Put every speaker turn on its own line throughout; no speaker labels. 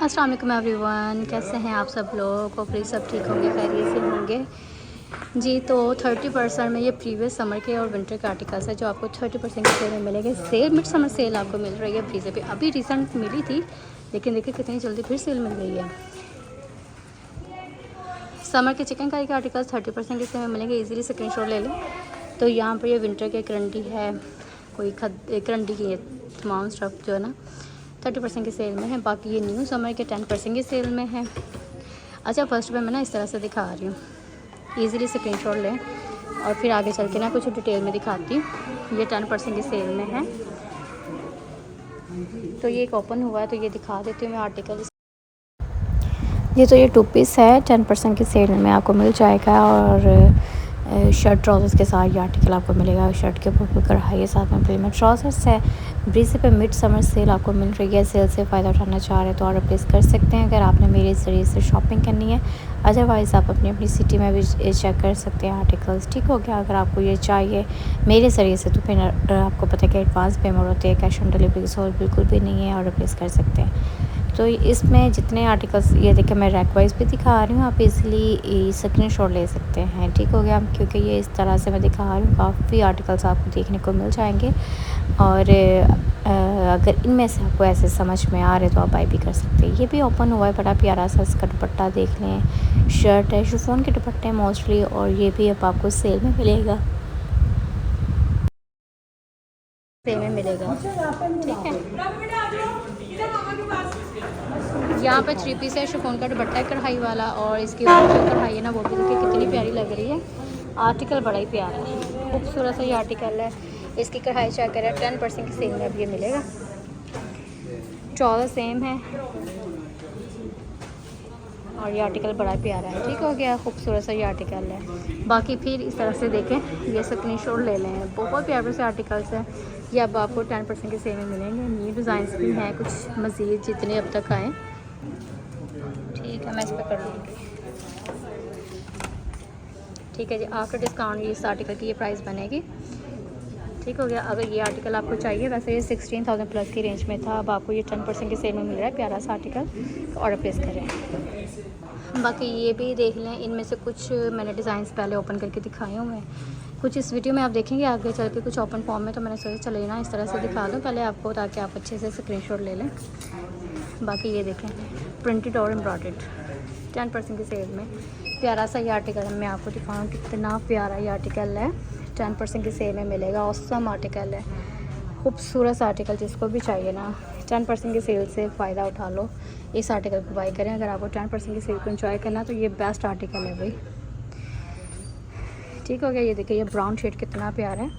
अस्सलाम वालेकुम एवरीवन, कैसे हैं आप सब लोग? होपफुली सब ठीक होंगे, खैरियत से होंगे जी। तो 30% में ये प्रीवियस समर के और विंटर के आर्टिकल्स है जो आपको 30% की सेल में मिलेंगे। सेल मिड समर सेल आपको मिल रही है ब्रीजे पे, अभी रिसेंट मिली थी लेकिन देखिए कितनी जल्दी फिर सेल मिल गई है। समर के चिकनकारी के आर्टिकल्स 30% की सेल में मिलेंगे, इजीली स्क्रीनशॉट ले लें। तो यहाँ पर ये विंटर के करंडी है, कोई करंडी की तमाम स्टफ़ जो है ना 30% की सेल में है। बाकी ये न्यू समर के 10% की सेल में है। अच्छा, फर्स्ट पे मैं ना इस तरह से दिखा रही हूँ, ईज़िली स्क्रीनशॉट लें और फिर आगे चल के ना कुछ डिटेल में दिखाती हूँ। ये 10% की सेल में है, तो ये एक ओपन हुआ है तो ये दिखा देती हूँ मैं आर्टिकल। ये तो ये 2 पीस है, 10% की सेल में आपको मिल जाएगा और शर्ट ट्राउज़र्स के साथ ये आर्टिकल आपको मिलेगा। शर्ट के ऊपर कढ़ाई है, साथ में प्लेन ट्राउज़र्स है। ब्रीजे पे मिड समर सेल आपको मिल रही है। सेल से फ़ायदा उठाना चाह रहे हैं तो ऑर्डर प्लेस कर सकते हैं अगर आपने मेरे ज़रिए से शॉपिंग करनी है। अदरवाइज़ आप अपनी सिटी में भी चेक कर सकते हैं आर्टिकल्स, ठीक हो गया। अगर आपको ये चाहिए मेरे ज़रिए से तो फिर आपको पता है कि एडवांस पेमेंट होती है, कैश ऑन डिलीवरी की सहूलत बिल्कुल भी नहीं है, ऑर्डर प्लेस कर सकते हैं। तो इसमें जितने आर्टिकल्स ये देखिए मैं रैक वाइज भी दिखा रही हूँ, आप इजीली स्क्रीनशॉट ले सकते हैं, ठीक हो गया। क्योंकि ये इस तरह से मैं दिखा रही हूँ, काफ़ी आर्टिकल्स आपको देखने को मिल जाएंगे और अगर इनमें से आपको ऐसे समझ में आ रहे तो आप बाई भी कर सकते हैं। ये भी ओपन हुआ है, बड़ा प्यारा सा इसका दुपट्टा देख लें। शर्ट है, शिफॉन के दुपट्टे हैं मोस्टली, और ये भी अब आपको सेल में मिलेगा, सेल में मिलेगा, ठीक है। यहाँ पे 3 पीस है, शिफॉन का दुपट्टा है कढ़ाई वाला, और इसकी जो कढ़ाई है ना वो भी देखिए कितनी प्यारी लग रही है। आर्टिकल बड़ा ही प्यारा है, खूबसूरत सा ये आर्टिकल है। इसकी कढ़ाई चेक करें, 10% की सेल में अब ये मिलेगा। ट्राउज़र सेम है और ये आर्टिकल बड़ा प्यारा है, ठीक हो गया। खूबसूरत सा ये आर्टिकल है। बाकी फिर इस तरह से देखें, ये स्क्रीनशॉट ले लें, बहुत प्यारे से आर्टिकल्स हैं। ये अब आपको 10% के सेल में मिलेंगे। न्यू डिज़ाइंस भी हैं कुछ मज़ीद जितने अब तक आए, ठीक है। मैं इस पर कर लूँगी, ठीक है जी। आफ्टर डिस्काउंट इस आर्टिकल की ये प्राइस बनेगी, ठीक हो गया। अगर ये आर्टिकल आपको चाहिए, वैसे ये 16,000 प्लस की रेंज में था, अब आपको ये 10% की सेल में मिल रहा है। प्यारा सा आर्टिकल, तो ऑर्डर प्लेस करें। बाकी ये भी देख लें, इनमें से कुछ मैंने डिज़ाइंस पहले ओपन करके दिखाए हुए हैं, कुछ इस वीडियो में आप देखेंगे आगे चल के कुछ ओपन फॉर्म में, तो मैंने सोचा चले ना इस तरह से दिखा दूँ पहले आपको, ताकि आप अच्छे से स्क्रीनशॉट ले लें। बाकी ये देखें, प्रिंटेड और एम्ब्रॉयडर्ड 10% की सेल में प्यारा सा ये आर्टिकल है। मैं आपको दिखाऊँ कितना प्यारा ये आर्टिकल है, 10% की सेल में मिलेगा। ऑसम आर्टिकल है, खूबसूरत सा आर्टिकल, जिसको भी चाहिए ना 10% की सेल से फ़ायदा उठा लो, इस आर्टिकल को बाई करें। अगर आपको 10% की सेल को एंजॉय करना तो ये बेस्ट आर्टिकल है भाई, ठीक हो गया। ये देखिए, ये ब्राउन शेड कितना प्यारा है,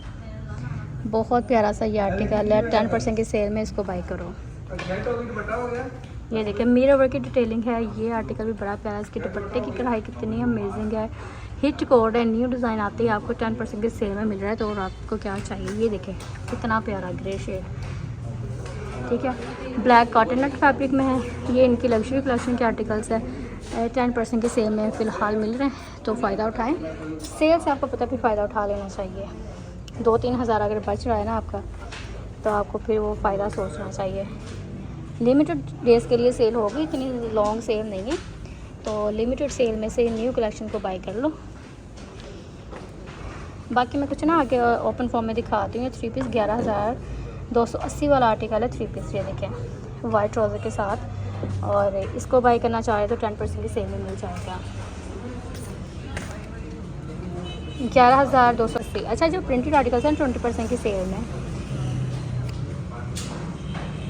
बहुत प्यारा सा ये आर्टिकल है। 10% की सेल में इसको बाई करो। ये देखिए, मिरर वर्क की डिटेलिंग है। ये आर्टिकल भी बड़ा प्यारा है, इसके दुपट्टे की कढ़ाई कितनी अमेजिंग है। हिट कोड है, न्यू डिज़ाइन आती है, आपको 10% की सेल में मिल रहा है। तो और आपको क्या चाहिए, ये देखें कितना प्यारा ग्रे शेड, ठीक है। ब्लैक कॉटन नट फैब्रिक में है। ये इनकी लग्जरी कलेक्शन के आर्टिकल्स है, 10% की सेल में फ़िलहाल मिल रहे हैं, तो फ़ायदा उठाएं। सेल से आपको पता भी फ़ायदा उठा लेना चाहिए। 2-3 हज़ार अगर बच रहा है ना आपका, तो आपको फिर वो फ़ायदा सोचना चाहिए। लिमिटेड डेज़ के लिए सेल होगी, इतनी लॉन्ग सेल नहीं है, तो लिमिटेड सेल में से न्यू कलेक्शन को बाई कर लो। बाकी मैं कुछ ना आगे ओपन फॉर्म में दिखाती हूँ। 3 पीस 11,280 वाला आर्टिकल है, 3 पीस। ये देखें वाइट ट्राउज़र के साथ, और इसको बाई करना चाहे तो 10% की सेल में मिल जाएगा, 11,280। अच्छा, जो प्रिंटेड आर्टिकल्स हैं 20% की सेल में,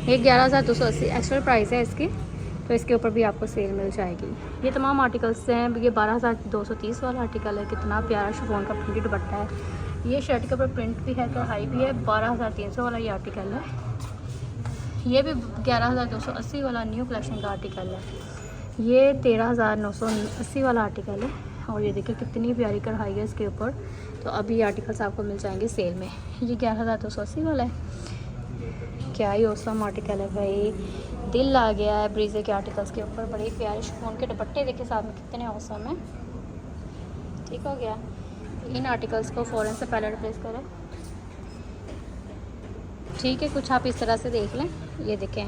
ये 11,280 एक्चुअल प्राइस है इसकी, तो इसके ऊपर भी आपको सेल मिल जाएगी। ये तमाम आर्टिकल्स हैं। ये 12,230 वाला आर्टिकल है, कितना प्यारा शिफॉन का प्रिंटेड दुपट्टा है। ये शर्ट के ऊपर प्रिंट भी है, कढ़ाई भी है। 12,300 वाला ये आर्टिकल है। ये भी 11,280 वाला न्यू कलेक्शन का आर्टिकल है। ये 13,980 वाला आर्टिकल है, और ये देखिए कितनी प्यारी कढ़ाई है इसके ऊपर। तो अभी ये आर्टिकल्स आपको मिल जाएंगे सेल में। ये 11,280 वाला है, क्या ही औसम आर्टिकल है भाई, दिल आ गया है ब्रीजे के आर्टिकल्स के ऊपर। बड़े प्यारे शिफॉन के दुपट्टे देखिए साथ में कितने औसम हैं, ठीक हो गया। इन आर्टिकल्स को फ़ौरन से पहले रिप्लेस करें, ठीक है। कुछ आप इस तरह से देख लें, ये देखें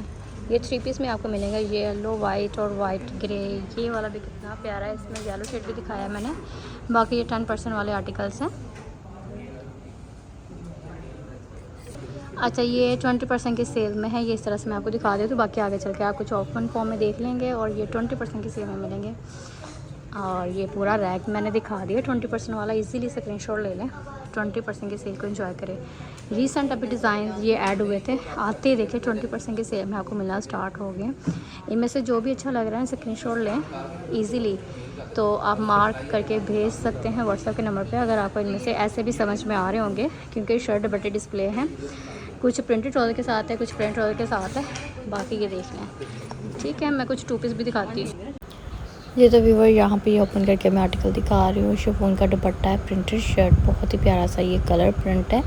ये 3 पीस में आपको मिलेगा येलो वाइट और वाइट ग्रे। ये वाला भी कितना प्यारा है, इसमें येलो शेड भी दिखाया है मैंने। बाकी ये 10% वाले आर्टिकल्स हैं। अच्छा ये 20% की सेल में है, ये इस तरह से मैं आपको दिखा देती हूँ। बाकी आगे चल के आप कुछ ओपन फॉर्म में देख लेंगे और ये 20% की सेल में मिलेंगे। और ये पूरा रैक मैंने दिखा दिया 20% वाला, इजीली स्क्रीनशॉट ले लें, 20% की सेल को एंजॉय करें। रीसेंट अभी डिज़ाइन ये ऐड हुए थे, आते ही देखिए 20% की सेल में आपको मिलना स्टार्ट हो गए। इनमें से जो भी अच्छा लग रहा है स्क्रीनशॉट लें ईज़िली, तो आप मार्क करके भेज सकते हैं व्हाट्सएप के नंबर पे अगर आपको इनमें से ऐसे भी समझ में आ रहे होंगे, क्योंकि शर्ट बटे डिस्प्ले हैं। कुछ प्रिंटेड ट्राउज़र के साथ है, कुछ प्रिंट ट्राउज़र के साथ है। बाकी ये देख लें, ठीक है। मैं कुछ 2 पीस भी दिखाती हूँ। ये तो व्यूवर यहाँ पे ओपन करके मैं आर्टिकल दिखा रही हूँ। शिफॉन का दुपट्टा है, प्रिंटेड शर्ट, बहुत ही प्यारा सा ये कलर प्रिंट है।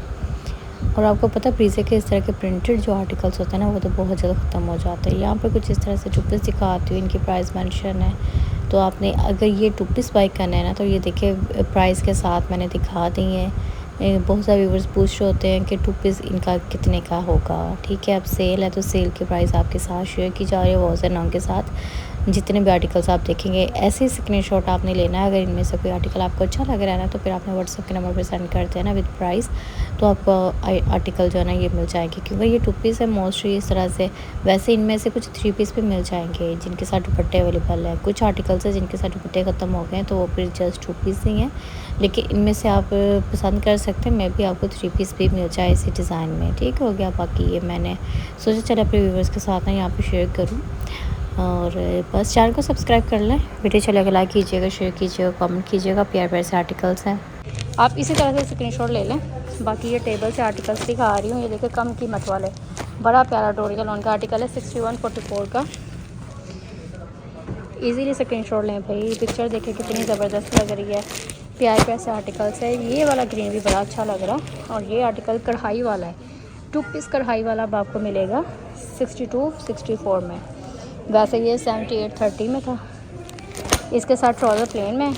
और आपको पता है प्रीजे के इस तरह के प्रिंटेड जो आर्टिकल्स होते हैं ना, वो तो बहुत ज़्यादा ख़त्म हो जाते हैं। यहाँ पे कुछ इस तरह से 2 पीस दिखाती हूँ, इनकी प्राइस मेंशन है। तो आपने अगर ये 2 पीस बाई करना है ना, तो ये देखिए प्राइस के साथ मैंने दिखा दी है। बहुत सारे व्यूवर्स पूछ रहे होते हैं कि 2 पीस इनका कितने का होगा। ठीक है, अब सेल है तो सेल की प्राइस आपके साथ शेयर की जा रही है वॉज एंड नाम के साथ। जितने भी आर्टिकल्स आप देखेंगे ऐसे ही स्क्रीनशॉट आपने लेना है। अगर इनमें से कोई आर्टिकल आपको अच्छा लग रहा है ना, तो फिर आपने व्हाट्सएप के नंबर पर सेंड कर देना विद प्राइस, तो आपको आर्टिकल जो है ना ये मिल जाएगी। क्योंकि ये 2 पीस है मोस्टली इस तरह से। वैसे इनमें से कुछ 3 पीस भी मिल जाएंगे जिनके साथ दुपट्टे अवेलेबल है। कुछ आर्टिकल्स है जिनके साथ दुपट्टे ख़त्म हो गए हैं, तो वो फिर जस्ट 2 पीस ही हैं। लेकिन इनमें से आप पसंद कर सकते हैं, मैं भी आपको 3 पीस भी मिल जाए इसी डिज़ाइन में। ठीक हो गया। बाकी ये मैंने सोचा चलो अपने व्यूवर्स के साथ ना यहाँ पे शेयर करूँ। और बस चैनल को सब्सक्राइब कर लें। वीडियो चलेगा लाइक कीजिएगा, शेयर कीजिएगा, कमेंट कीजिएगा। प्यार प्यार से आर्टिकल्स हैं, आप इसी तरह से स्क्रीनशॉट ले लें। बाकी ये टेबल से आर्टिकल्स दिखा रही हूँ। ये देखिए कम कीमत वाले, बड़ा प्यारा डोरियल लॉन का आर्टिकल है 6144 का। इजीली स्क्रीनशॉट लें भाई। पिक्चर देखिए कितनी ज़बरदस्त लग रही है, प्यारे प्यारे से आर्टिकल्स है। ये वाला ग्रीन भी बड़ा अच्छा लग रहा है। और ये आर्टिकल कढ़ाई वाला है, 2 पीस कढ़ाई वाला अब आपको मिलेगा 62-64 में। वैसे ये 78-30 में था। इसके साथ ट्राउज़र प्लेन में।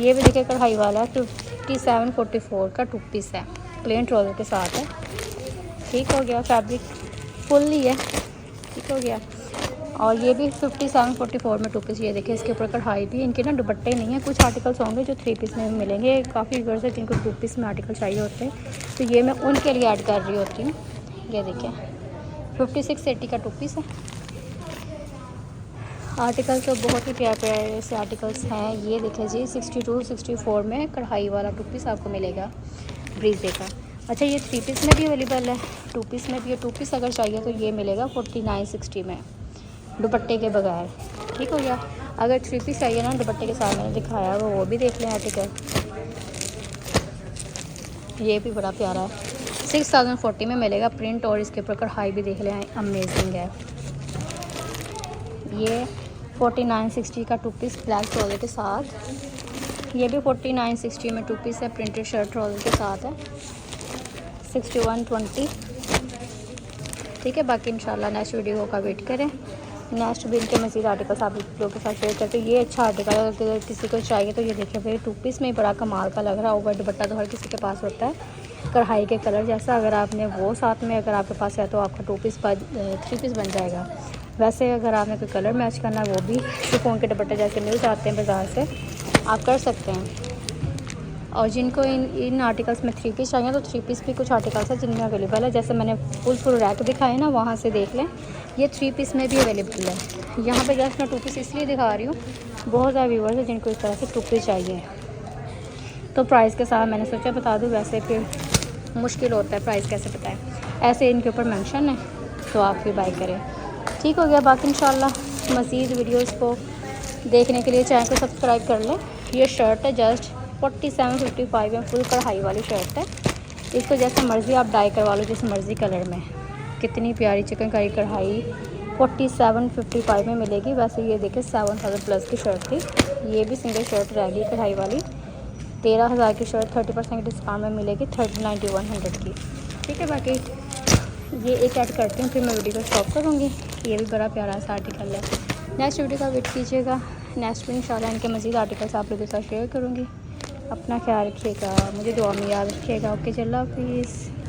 ये भी देखिए कढ़ाई वाला है, 57-44 का 2 पीस है, प्लेन ट्राउज़र के साथ है। ठीक हो गया, फैब्रिक फुल ही है। ठीक हो गया। और ये भी 57-44 में 2 पीस। ये देखिए इसके ऊपर कढ़ाई भी। इनके ना दुपट्टे नहीं है, कुछ आर्टिकल्स होंगे जो 3 पीस में भी मिलेंगे। काफ़ी व्यूअर्स हैं जिनको 2 पीस में आर्टिकल चाहिए होते हैं, तो ये मैं उनके लिए ऐड कर रही होती हूँ। ये देखिए 56-80 का 2 पीस है। आर्टिकल्स तो बहुत ही प्यारे प्यारे से आर्टिकल्स हैं। ये देखिए जी 62-64 में कढ़ाई वाला 2 पीस आपको मिलेगा ब्रीजे का। अच्छा ये 3 पीस में भी अवेलेबल है, 2 पीस में भी है। 2 पीस अगर चाहिए तो ये मिलेगा 49-60 में दुपट्टे के बगैर। ठीक हो गया। अगर 3 पीस चाहिए ना दुपट्टे के साथ मैंने दिखाया वो भी देख लें आर्टिकल। ये भी बड़ा प्यारा है, 6040 में मिलेगा प्रिंट। और इसके ऊपर कढ़ाई भी देख लें, अमेजिंग है। ये 49-60 का 2 पीस ब्लैक ट्राउज़र के साथ। ये भी 49-60 में 2 पीस है, प्रिंटेड शर्ट ट्राउज़र के साथ है 6120। ठीक है। बाकी इंशाल्लाह नेक्स्ट वीडियो का वेट करें। नेक्स्ट भी इनके मज़ीद आर्टिकल्स आप लोगों के साथ शेयर करते हैं। ये अच्छा आर्टिकल है, अगर किसी को चाहिए तो ये देखिए भाई 2 पीस में ही बड़ा कमाल का लग रहा है। ओवर दुपट्टा तो हर किसी के पास होता है, कढ़ाई के कलर जैसा। अगर आपने वो साथ में अगर आपके पास है तो आपका 2 पीस 3 पीस बन जाएगा। वैसे अगर आपने कोई कलर मैच करना है वो भी शिफॉन के दुपट्टे जैसे मिल जाते हैं बाज़ार से, आप कर सकते हैं। और जिनको इन आर्टिकल्स में 3 पीस चाहिए तो 3 पीस भी कुछ आर्टिकल्स हैं जिनमें अवेलेबल है। जैसे मैंने फुल रैक दिखाए ना, वहाँ से देख लें। ये 3 पीस में भी अवेलेबल है। यहाँ पे जस्ट मैं 2 पीस इसलिए दिखा रही हूँ, बहुत ज़्यादा व्यूवर्स हैं जिनको इस तरह से 2 पीस चाहिए, तो प्राइस के साथ मैंने सोचा बता दूँ। वैसे फिर मुश्किल होता है प्राइस कैसे बताएं, ऐसे इनके ऊपर मेंशन है तो आप फिर बाय करें। ठीक हो गया। बाकी इंशाल्लाह मज़ीद वीडियोस को देखने के लिए चैनल को सब्सक्राइब कर लें। ये शर्ट है जस्ट 47-55 में, फुल कढ़ाई वाली शर्ट है। इसको जैसे मर्ज़ी आप डाई करवा लो, जिस मर्ज़ी कलर में। कितनी प्यारी चिकनकारी कढ़ाई 47-55 में मिलेगी। वैसे ये देखिए 7000 प्लस की शर्ट थी। ये भी सिंगल शर्ट रहेगी कढ़ाई वाली, 13000 की शर्ट 30% डिस्काउंट में मिलेगी 3100 की। ठीक है। बाकी ये एक ऐड करती हूँ फिर मैं वीडियो को स्टॉप करूँगी। ये भी बड़ा प्यारा सा आर्टिकल है। नेक्स्ट वीडियो का वेट कीजिएगा। नेक्स्ट में इंशाल्लाह इनके मज़ीद आर्टिकल्स आप लोगों के साथ शेयर करूँगी। अपना ख्याल रखिएगा, मुझे दुआ में याद रखिएगा। ओके, अल्लाह हाफिज़।